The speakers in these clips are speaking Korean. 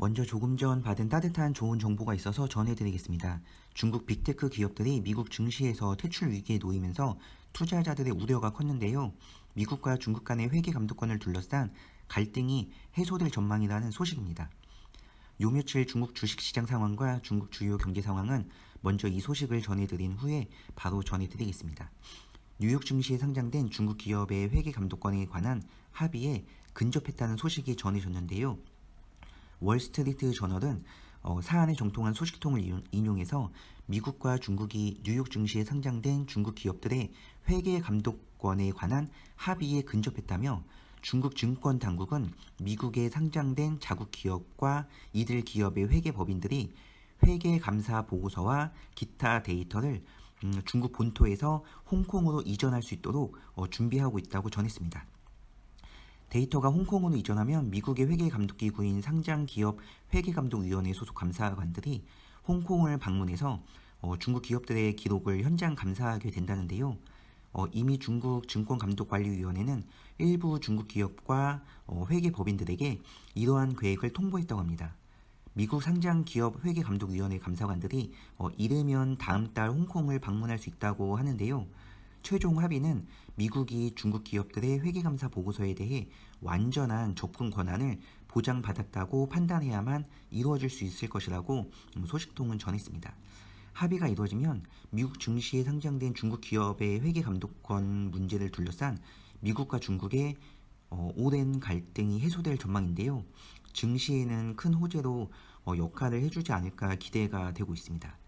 먼저 조금 전 받은 따뜻한 좋은 정보가 있어서 전해드리겠습니다. 중국 빅테크 기업들이 미국 증시에서 퇴출 위기에 놓이면서 투자자들의 우려가 컸는데요. 미국과 중국 간의 회계 감독권을 둘러싼 갈등이 해소될 전망이라는 소식입니다. 요 며칠 중국 주식시장 상황과 중국 주요 경제 상황은 먼저 이 소식을 전해드린 후에 바로 전해드리겠습니다. 뉴욕 증시에 상장된 중국 기업의 회계 감독권에 관한 합의에 근접했다는 소식이 전해졌는데요. 월스트리트 저널은 사안에 정통한 소식통을 인용해서 미국과 중국이 뉴욕 증시에 상장된 중국 기업들의 회계 감독권에 관한 합의에 근접했다며 중국 증권 당국은 미국에 상장된 자국 기업과 이들 기업의 회계 법인들이 회계 감사 보고서와 기타 데이터를 중국 본토에서 홍콩으로 이전할 수 있도록 준비하고 있다고 전했습니다. 데이터가 홍콩으로 이전하면 미국의 회계감독기구인 상장기업 회계감독위원회 소속 감사관들이 홍콩을 방문해서 중국 기업들의 기록을 현장 감사하게 된다는데요. 이미 중국 증권감독관리위원회는 일부 중국 기업과 회계법인들에게 이러한 계획을 통보했다고 합니다. 미국 상장기업 회계감독위원회 감사관들이 이르면 다음 달 홍콩을 방문할 수 있다고 하는데요. 최종 합의는 미국이 중국 기업들의 회계감사 보고서에 대해 완전한 접근 권한을 보장받았다고 판단해야만 이루어질 수 있을 것이라고 소식통은 전했습니다. 합의가 이루어지면 미국 증시에 상장된 중국 기업의 회계감독권 문제를 둘러싼 미국과 중국의 오랜 갈등이 해소될 전망인데요. 증시에는 큰 호재로 역할을 해주지 않을까 기대가 되고 있습니다.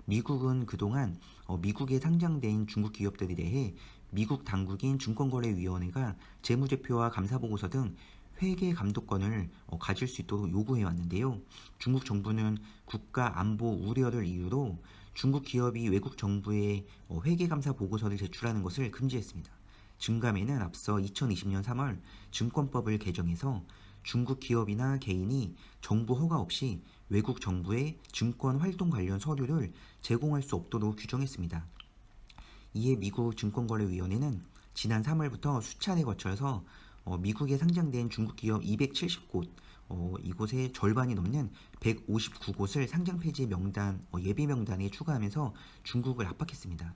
미국은 그동안 미국에 상장된 중국 기업들에 대해 미국 당국인 증권거래위원회가 재무제표와 감사보고서 등 회계 감독권을 가질 수 있도록 요구해 왔는데요. 중국 정부는 국가 안보 우려를 이유로 중국 기업이 외국 정부에 회계감사 보고서를 제출하는 것을 금지했습니다. 증감에는 앞서 2020년 3월 증권법을 개정해서 중국 기업이나 개인이 정부 허가 없이 외국 정부의 증권 활동 관련 서류를 제공할 수 없도록 규정했습니다. 이에 미국 증권거래위원회는 지난 3월부터 수차례 거쳐서 미국에 상장된 중국 기업 270곳, 이곳의 절반이 넘는 159곳을 상장 폐지 명단, 예비 명단에 추가하면서 중국을 압박했습니다.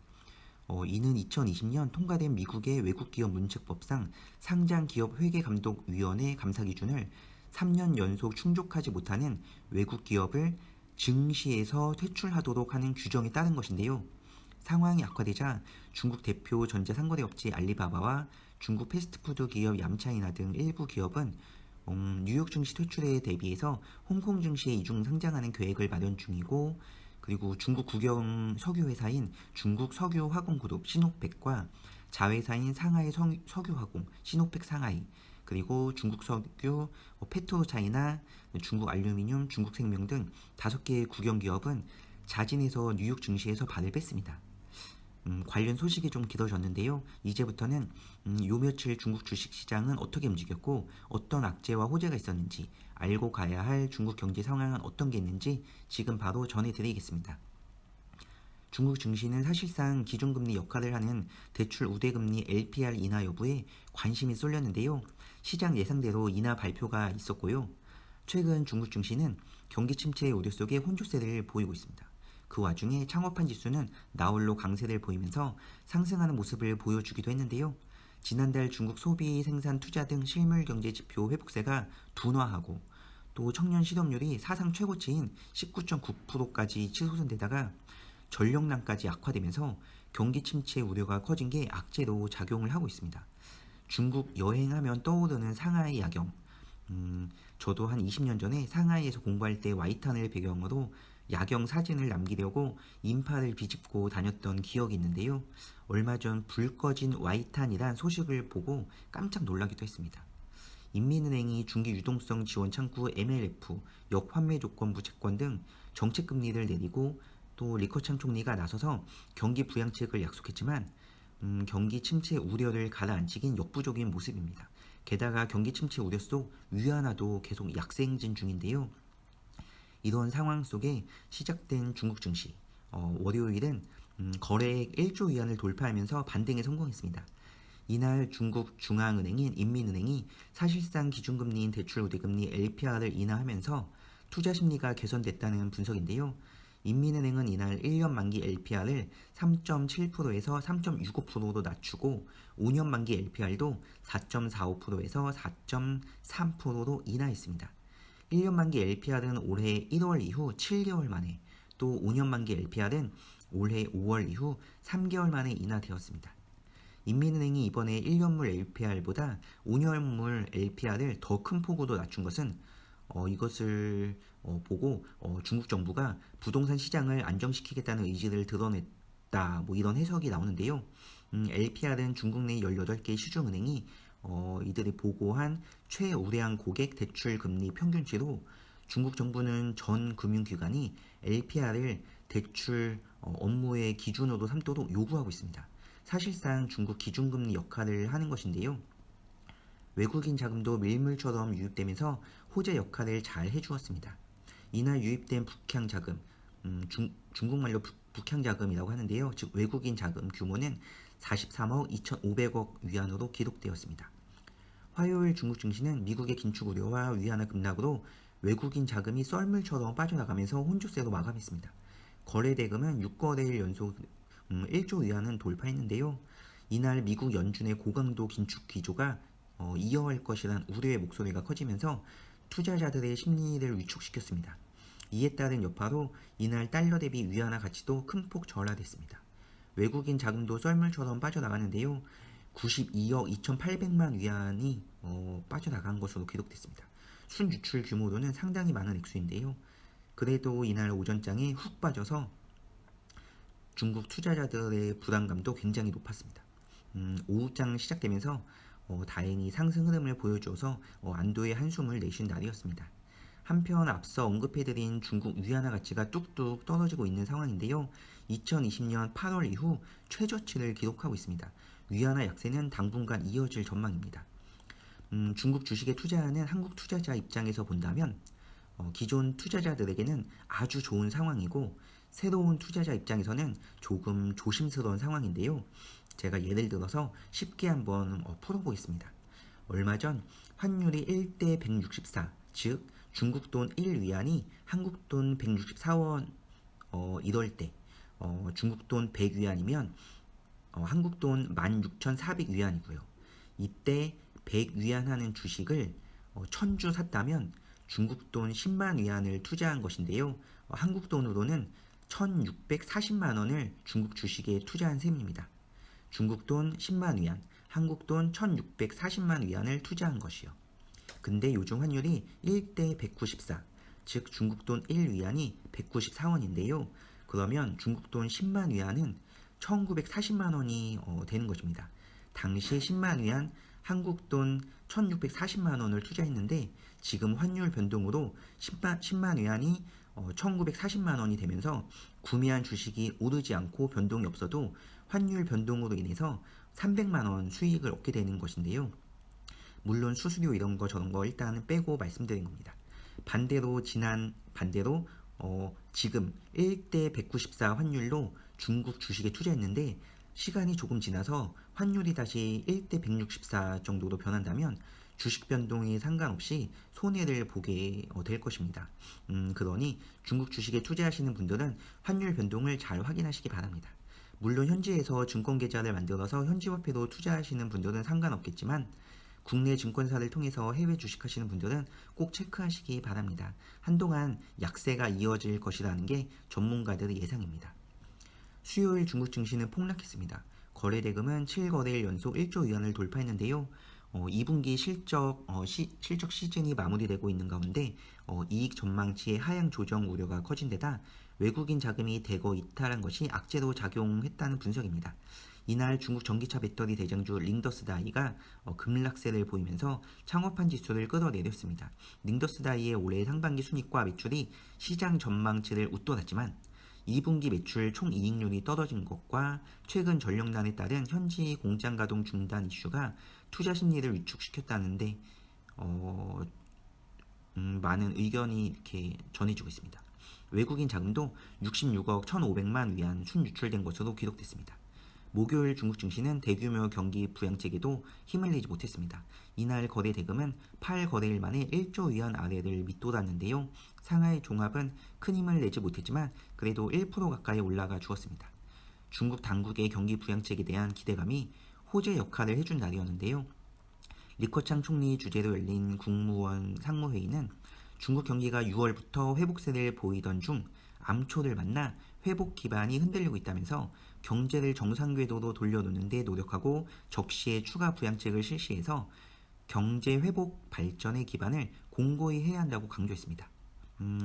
이는 2020년 통과된 미국의 외국기업 문책법상 상장기업회계감독위원회 감사 기준을 3년 연속 충족하지 못하는 외국기업을 증시에서 퇴출하도록 하는 규정에 따른 것인데요. 상황이 악화되자 중국 대표 전자상거래업체 알리바바와 중국 패스트푸드 기업 얌차이나 등 일부 기업은 뉴욕 증시 퇴출에 대비해서 홍콩 증시에 이중 상장하는 계획을 마련 중이고, 그리고 중국 국영 석유회사인 중국 석유화공그룹 신호펙과 자회사인 상하이 석유화공 신호펙 상하이, 그리고 중국 석유 페트로차이나, 중국 알루미늄, 중국생명 등 5개의 국영기업은 자진해서 뉴욕 증시에서 발을 뺐습니다. 관련 소식이 좀 길어졌는데요. 이제부터는 요 며칠 중국 주식시장은 어떻게 움직였고 어떤 악재와 호재가 있었는지, 알고 가야 할 중국 경제 상황은 어떤 게 있는지 지금 바로 전해드리겠습니다. 중국 증시는 사실상 기준금리 역할을 하는 대출 우대금리 LPR 인하 여부에 관심이 쏠렸는데요. 시장 예상대로 인하 발표가 있었고요. 최근 중국 증시는 경기 침체의 우려 속에 혼조세를 보이고 있습니다. 그 와중에 창업한 지수는 나홀로 강세를 보이면서 상승하는 모습을 보여주기도 했는데요. 지난달 중국 소비, 생산, 투자 등 실물 경제 지표 회복세가 둔화하고, 또 청년 실업률이 사상 최고치인 19.9%까지 치솟은 전력난까지 악화되면서 경기 침체 우려가 커진 게 악재로 작용을 하고 있습니다. 중국 여행하면 떠오르는 상하이 야경. 저도 한 20년 전에 상하이에서 공부할 때 와이탄을 배경으로 야경 사진을 남기려고 인파를 비집고 다녔던 기억이 있는데요. 얼마 전 불 꺼진 와이탄이란 소식을 보고 깜짝 놀라기도 했습니다. 인민은행이 중기 유동성 지원 창구 MLF, 역환매 조건부 채권 등 정책 금리를 내리고, 또 리커창 총리가 나서서 경기 부양책을 약속했지만 경기 침체 우려를 가라앉히긴 역부족인 모습입니다. 게다가 경기 침체 우려 속 위안화도 계속 약세행진 중인데요. 이런 상황 속에 시작된 중국 증시, 월요일은 거래액 1조 위안을 돌파하면서 반등에 성공했습니다. 이날 중국 중앙은행인 인민은행이 사실상 기준금리인 대출 우대금리 LPR을 인하하면서 투자 심리가 개선됐다는 분석인데요. 인민은행은 이날 1년 만기 LPR을 3.7%에서 3.65%로 낮추고 5년 만기 LPR도 4.45%에서 4.3%로 인하했습니다. 1년 만기 LPR은 올해 1월 이후 7개월 만에, 또 5년 만기 LPR은 올해 5월 이후 3개월 만에 인하되었습니다. 인민은행이 이번에 1년물 LPR보다 5년물 LPR을 더 큰 폭으로 낮춘 것은 이것을 보고 중국 정부가 부동산 시장을 안정시키겠다는 의지를 드러냈다, 뭐 이런 해석이 나오는데요. LPR은 중국 내 18개 시중은행이 이들이 보고한 최우량 고객 대출 금리 평균치로, 중국 정부는 전 금융기관이 LPR을 대출 업무의 기준으로 삼도록 요구하고 있습니다. 사실상 중국 기준금리 역할을 하는 것인데요. 외국인 자금도 밀물처럼 유입되면서 호재 역할을 잘 해주었습니다. 이날 유입된 북향 자금, 중국말로 북향 자금이라고 하는데요. 즉 외국인 자금 규모는 43억 2,500억 위안으로 기록되었습니다. 화요일 중국 증시는 미국의 긴축 우려와 위안화 급락으로 외국인 자금이 썰물처럼 빠져나가면서 혼조세로 마감했습니다. 거래 대금은 6거래일 연속 1조 위안은 돌파했는데요. 이날 미국 연준의 고강도 긴축 기조가 이어갈 것이란 우려의 목소리가 커지면서 투자자들의 심리를 위축시켰습니다. 이에 따른 여파로 이날 달러 대비 위안화 가치도 큰 폭 저하됐습니다. 외국인 자금도 썰물처럼 빠져나가는데요. 92억 2,800만 위안이 빠져나간 것으로 기록됐습니다. 순유출 규모로는 상당히 많은 액수인데요. 그래도 이날 오전장에 훅 빠져서 중국 투자자들의 불안감도 굉장히 높았습니다. 오후장 시작되면서 다행히 상승 흐름을 보여줘서 안도의 한숨을 내쉰 날이었습니다. 한편 앞서 언급해드린 중국 위안화 가치가 뚝뚝 떨어지고 있는 상황인데요. 2020년 8월 이후 최저치를 기록하고 있습니다. 위안화 약세는 당분간 이어질 전망입니다. 중국 주식에 투자하는 한국 투자자 입장에서 본다면 기존 투자자들에게는 아주 좋은 상황이고, 새로운 투자자 입장에서는 조금 조심스러운 상황인데요. 제가 예를 들어서 쉽게 한번 풀어보겠습니다. 얼마 전 환율이 1대 164, 즉 중국 돈 1위안이 한국 돈 164원 이럴 때 중국 돈 100위안이면 한국 돈 16,400위안이고요. 이때 100위안 하는 주식을 1000주 샀다면 중국 돈 10만 위안을 투자한 것인데요. 한국 돈으로는 1640만 원을 중국 주식에 투자한 셈입니다. 중국 돈 10만 위안, 한국 돈 1640만 위안을 투자한 것이요. 근데 요즘 환율이 1대 194, 즉 중국 돈 1위안이 194원인데요. 그러면 중국 돈 10만 위안은 1940만 원이 되는 것입니다. 당시 10만 위안, 한국 돈 1640만 원을 투자했는데 지금 환율 변동으로 10만 위안이 1940만 원이 되면서 구매한 주식이 오르지 않고 변동이 없어도 환율 변동으로 인해서 300만 원 수익을 얻게 되는 것인데요. 물론 수수료 이런 거 저런 거 일단은 빼고 말씀드린 겁니다. 반대로 지금 1대 194 환율로 중국 주식에 투자했는데 시간이 조금 지나서 환율이 다시 1대 164 정도로 변한다면 주식 변동에 상관없이 손해를 보게 될 것입니다. 그러니 중국 주식에 투자하시는 분들은 환율 변동을 잘 확인하시기 바랍니다. 물론 현지에서 증권 계좌를 만들어서 현지화폐로 투자하시는 분들은 상관없겠지만 국내 증권사를 통해서 해외 주식하시는 분들은 꼭 체크하시기 바랍니다. 한동안 약세가 이어질 것이라는 게 전문가들의 예상입니다. 수요일 중국 증시는 폭락했습니다. 거래 대금은 7거래일 연속 1조 위안을 돌파했는데요. 2분기 실적 시즌이 마무리되고 있는 가운데 이익 전망치의 하향 조정 우려가 커진 데다 외국인 자금이 대거 이탈한 것이 악재로 작용했다는 분석입니다. 이날 중국 전기차 배터리 대장주 링더스다이가 급락세를 보이면서 창업한 지수를 끌어내렸습니다. 링더스다이의 올해 상반기 순이익과 매출이 시장 전망치를 웃돌았지만 2분기 매출 총이익률이 떨어진 것과 최근 전력난에 따른 현지 공장 가동 중단 이슈가 투자 심리를 위축시켰다는데 많은 의견이 이렇게 전해지고 있습니다. 외국인 자금도 66억 1,500만 위안 순유출된 것으로 기록됐습니다. 목요일 중국 증시는 대규모 경기 부양책에도 힘을 내지 못했습니다. 이날 거래 대금은 8거래일 만에 1조 위안 아래를 밑돌았는데요. 상하이 종합은 큰 힘을 내지 못했지만 그래도 1% 가까이 올라가 주었습니다. 중국 당국의 경기 부양책에 대한 기대감이 호재 역할을 해준 날이었는데요. 리커창 총리 주재로 열린 국무원 상무회의는 중국 경기가 6월부터 회복세를 보이던 중 암초를 만나 회복 기반이 흔들리고 있다면서 경제를 정상 궤도로 돌려놓는 데 노력하고 적시에 추가 부양책을 실시해서 경제 회복 발전의 기반을 공고히 해야 한다고 강조했습니다.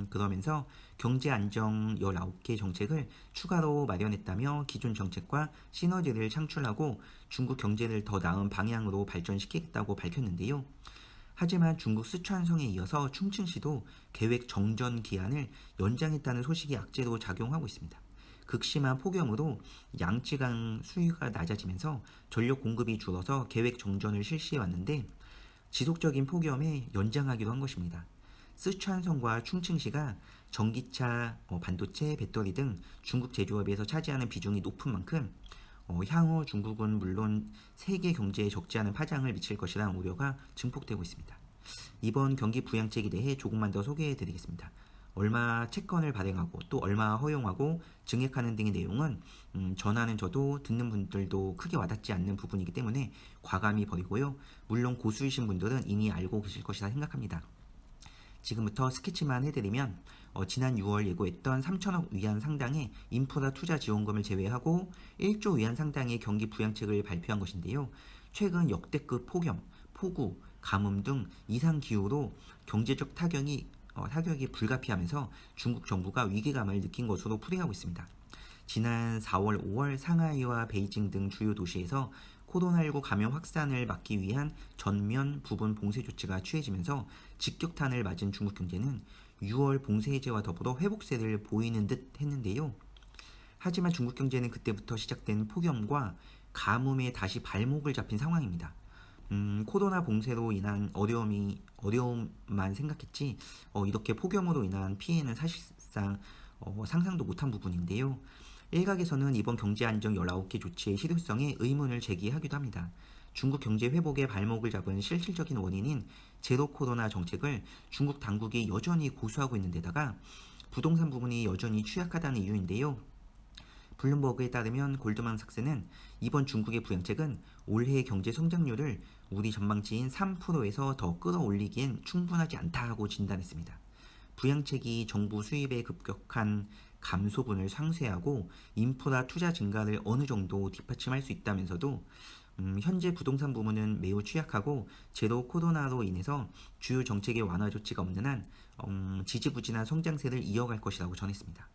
그러면서 경제 안정 19개 정책을 추가로 마련했다며 기존 정책과 시너지를 창출하고 중국 경제를 더 나은 방향으로 발전시키겠다고 밝혔는데요. 하지만 중국 쓰촨성에 이어서 충칭시도 계획 정전 기한을 연장했다는 소식이 악재로 작용하고 있습니다. 극심한 폭염으로 양쯔강 수위가 낮아지면서 전력 공급이 줄어서 계획 정전을 실시해 왔는데 지속적인 폭염에 연장하기도 한 것입니다. 쓰촨성과 충칭시가 전기차, 반도체, 배터리 등 중국 제조업에서 차지하는 비중이 높은 만큼 향후 중국은 물론 세계 경제에 적지 않은 파장을 미칠 것이라는 우려가 증폭되고 있습니다. 이번 경기 부양책에 대해 조금만 더 소개해 드리겠습니다. 얼마 채권을 발행하고 또 얼마 허용하고 증액하는 등의 내용은 전하는 저도 듣는 분들도 크게 와닿지 않는 부분이기 때문에 과감히 버리고요. 물론 고수이신 분들은 이미 알고 계실 것이라 생각합니다. 지금부터 스케치만 해드리면 지난 6월 예고했던 3천억 위안 상당의 인프라 투자 지원금을 제외하고 1조 위안 상당의 경기 부양책을 발표한 것인데요. 최근 역대급 폭염, 폭우, 가뭄 등 이상 기후로 경제적 타격이 불가피하면서 중국 정부가 위기감을 느낀 것으로 풀이하고 있습니다. 지난 4월, 5월 상하이와 베이징 등 주요 도시에서 코로나19 감염 확산을 막기 위한 전면 부분 봉쇄 조치가 취해지면서 직격탄을 맞은 중국 경제는 6월 봉쇄 해제와 더불어 회복세를 보이는 듯 했는데요. 하지만 중국 경제는 그때부터 시작된 폭염과 가뭄에 다시 발목을 잡힌 상황입니다. 코로나 봉쇄로 인한 어려움만 생각했지 이렇게 폭염으로 인한 피해는 사실상 상상도 못한 부분인데요. 일각에서는 이번 경제안정 19개 조치의 실효성에 의문을 제기하기도 합니다. 중국 경제 회복의 발목을 잡은 실질적인 원인인 제로 코로나 정책을 중국 당국이 여전히 고수하고 있는 데다가 부동산 부분이 여전히 취약하다는 이유인데요. 블룸버그에 따르면 골드만삭스는 이번 중국의 부양책은 올해 경제 성장률을 우리 전망치인 3%에서 더 끌어올리기엔 충분하지 않다고 진단했습니다. 부양책이 정부 수입의 급격한 감소분을 상쇄하고 인프라 투자 증가를 어느 정도 뒷받침할 수 있다면서도 현재 부동산 부문은 매우 취약하고 제로 코로나로 인해서 주요 정책의 완화 조치가 없는 한 지지부진한 성장세를 이어갈 것이라고 전했습니다.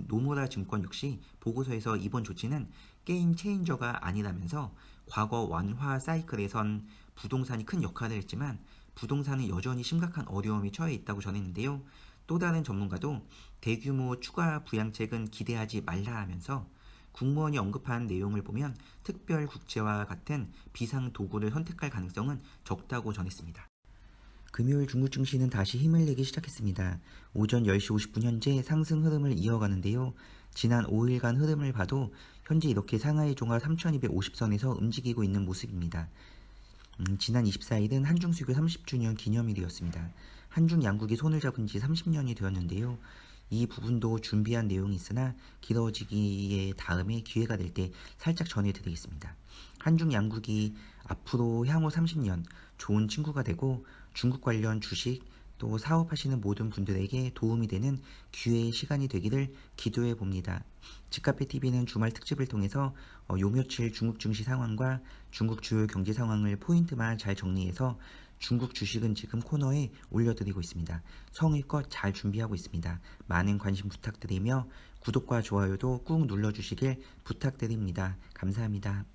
노무라 증권 역시 보고서에서 이번 조치는 게임 체인저가 아니라면서 과거 완화 사이클에선 부동산이 큰 역할을 했지만 부동산은 여전히 심각한 어려움이 처해 있다고 전했는데요. 또 다른 전문가도 대규모 추가 부양책은 기대하지 말라 하면서 국무원이 언급한 내용을 보면 특별 국채와 같은 비상 도구를 선택할 가능성은 적다고 전했습니다. 금요일 중국 증시는 다시 힘을 내기 시작했습니다. 오전 10시 50분 현재 상승 흐름을 이어가는데요. 지난 5일간 흐름을 봐도 현재 이렇게 상하이 종합 3250선에서 움직이고 있는 모습입니다. 지난 24일은 한중 수교 30주년 기념일이었습니다. 한중 양국이 손을 잡은 지 30년이 되었는데요. 이 부분도 준비한 내용이 있으나 길어지기에 다음에 기회가 될 때 살짝 전해드리겠습니다. 한중 양국이 앞으로 향후 30년 좋은 친구가 되고 중국 관련 주식 또 사업하시는 모든 분들에게 도움이 되는 기회의 시간이 되기를 기도해 봅니다. 집카페TV는 주말 특집을 통해서 요 며칠 중국 증시 상황과 중국 주요 경제 상황을 포인트만 잘 정리해서 중국 주식은 지금 코너에 올려드리고 있습니다. 성의껏 잘 준비하고 있습니다. 많은 관심 부탁드리며 구독과 좋아요도 꾹 눌러주시길 부탁드립니다. 감사합니다.